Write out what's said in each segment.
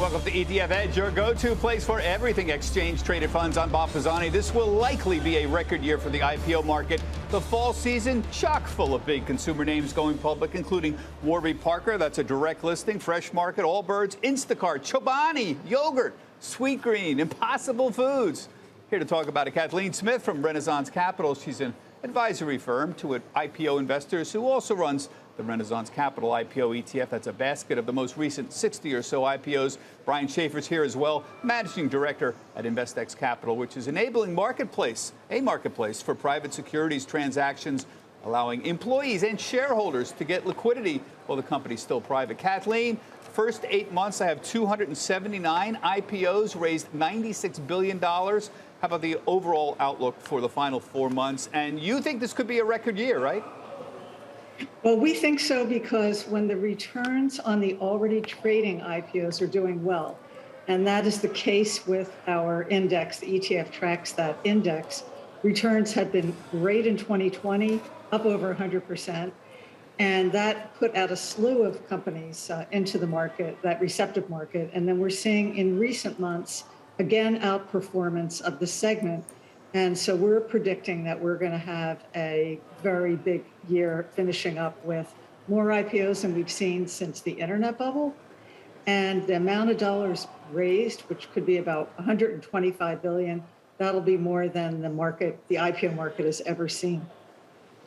welcome to ETF Edge, your go-to place for everything exchange-traded funds. I'm Bob Pisani. This will likely be a record year for the IPO market. The fall season, chock full of big consumer names going public, including Warby Parker, that's a direct listing, Fresh Market, Allbirds, Instacart, Chobani, Yogurt, Sweetgreen, Impossible Foods. Here to talk about it, Kathleen Smith from Renaissance Capital. She's an advisory firm to IPO investors who also runs the Renaissance Capital IPO ETF. That's a basket of the most recent 60 or so IPOs. Brian Schaefer's here as well, managing director at InvestX Capital, which is enabling a marketplace for private securities transactions, allowing employees and shareholders to get liquidity while the company's still private. Kathleen, first 8 months, I have 279 IPOs, raised $96 billion. How about the overall outlook for the final 4 months? And you think this could be a record year, right? Well, we think so because when the returns on the already trading IPOs are doing well, and that is the case with our index, the ETF tracks that index, returns had been great in 2020, up over 100%, and that put out a slew of companies into the market, that receptive market, and then we're seeing in recent months, again, outperformance of the segment. And so we're predicting that we're going to have a very big year finishing up with more IPOs than we've seen since the internet bubble. And the amount of dollars raised, which could be about $125 billion, that'll be more than the IPO market has ever seen.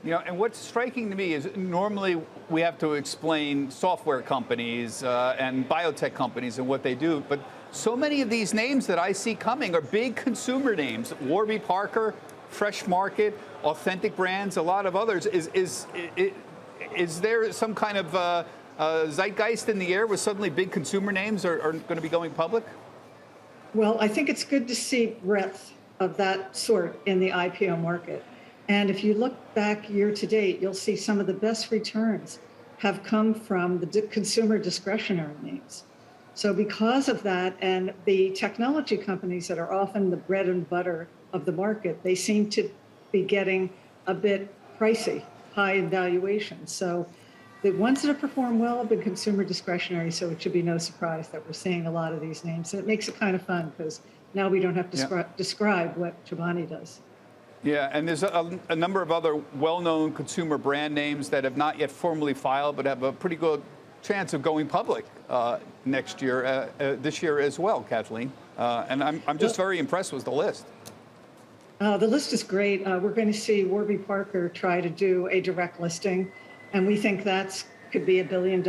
You know, and what's striking to me is normally we have to explain software companies and biotech companies and what they do, but so many of these names that I see coming are big consumer names. Warby Parker, Fresh Market, Authentic Brands, a lot of others. Is there some kind of zeitgeist in the air where suddenly big consumer names are going to be going public? Well, I think it's good to see breadth of that sort in the IPO market. And if you look back year to date, you'll see some of the best returns have come from the consumer discretionary names. So because of that, and the technology companies that are often the bread and butter of the market, they seem to be getting a bit pricey, high in valuation. So the ones that have performed well have been consumer discretionary, so it should be no surprise that we're seeing a lot of these names. And it makes it kind of fun because now we don't have to describe what Chobani does. Yeah, and there's a number of other well-known consumer brand names that have not yet formally filed but have a pretty good chance of going public next year, this year as well, Kathleen. And I'm just very impressed with the list. The list is great. We're going to see Warby Parker try to do a direct listing, and we think that could be $1 billion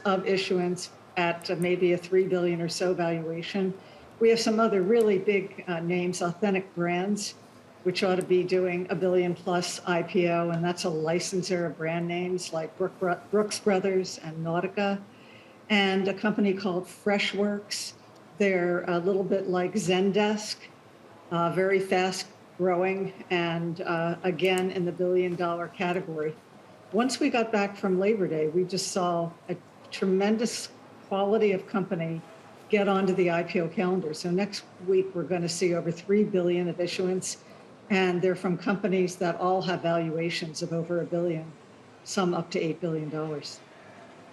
of issuance at maybe a $3 billion or so valuation. We have some other really big names, Authentic Brands, which ought to be doing $1 billion plus IPO, and that's a licensor of brand names like Brooks Brothers and Nautica, and a company called Freshworks. They're a little bit like Zendesk, very fast growing, and again in the $1 billion category. Once we got back from Labor Day, we just saw a tremendous quality of company get onto the IPO calendar. So next week, we're going to see over $3 billion of issuance. And they're from companies that all have valuations of over $1 billion, some up to $8 billion.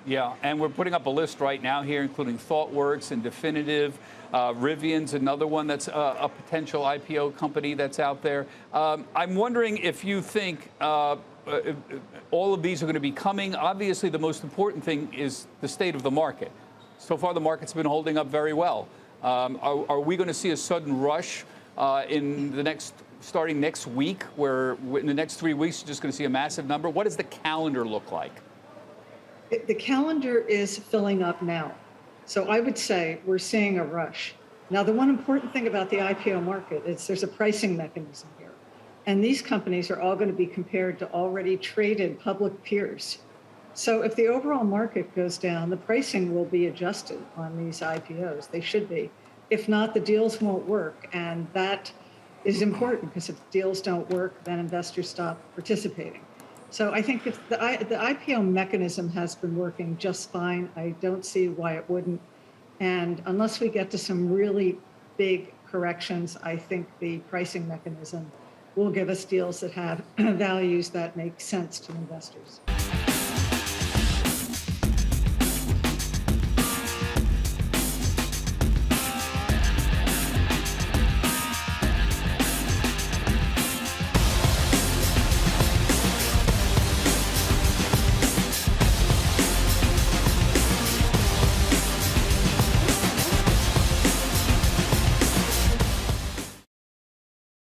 Yeah, and we're putting up a list right now here, including ThoughtWorks and Definitive. Rivian's another one that's a potential IPO company that's out there. I'm wondering if you think all of these are going to be coming. Obviously, the most important thing is the state of the market. So far, the market's been holding up very well. Are we going to see a sudden rush starting next week, where in the next 3 weeks, you're just going to see a massive number? What does the calendar look like? The calendar is filling up now. So I would say we're seeing a rush. Now, the one important thing about the IPO market is there's a pricing mechanism here. And these companies are all going to be compared to already traded public peers. So if the overall market goes down, the pricing will be adjusted on these IPOs. They should be. If not, the deals won't work. And that is important because if deals don't work, then investors stop participating. So I think if the IPO mechanism has been working just fine, I don't see why it wouldn't. And unless we get to some really big corrections, I think the pricing mechanism will give us deals that have values that make sense to investors.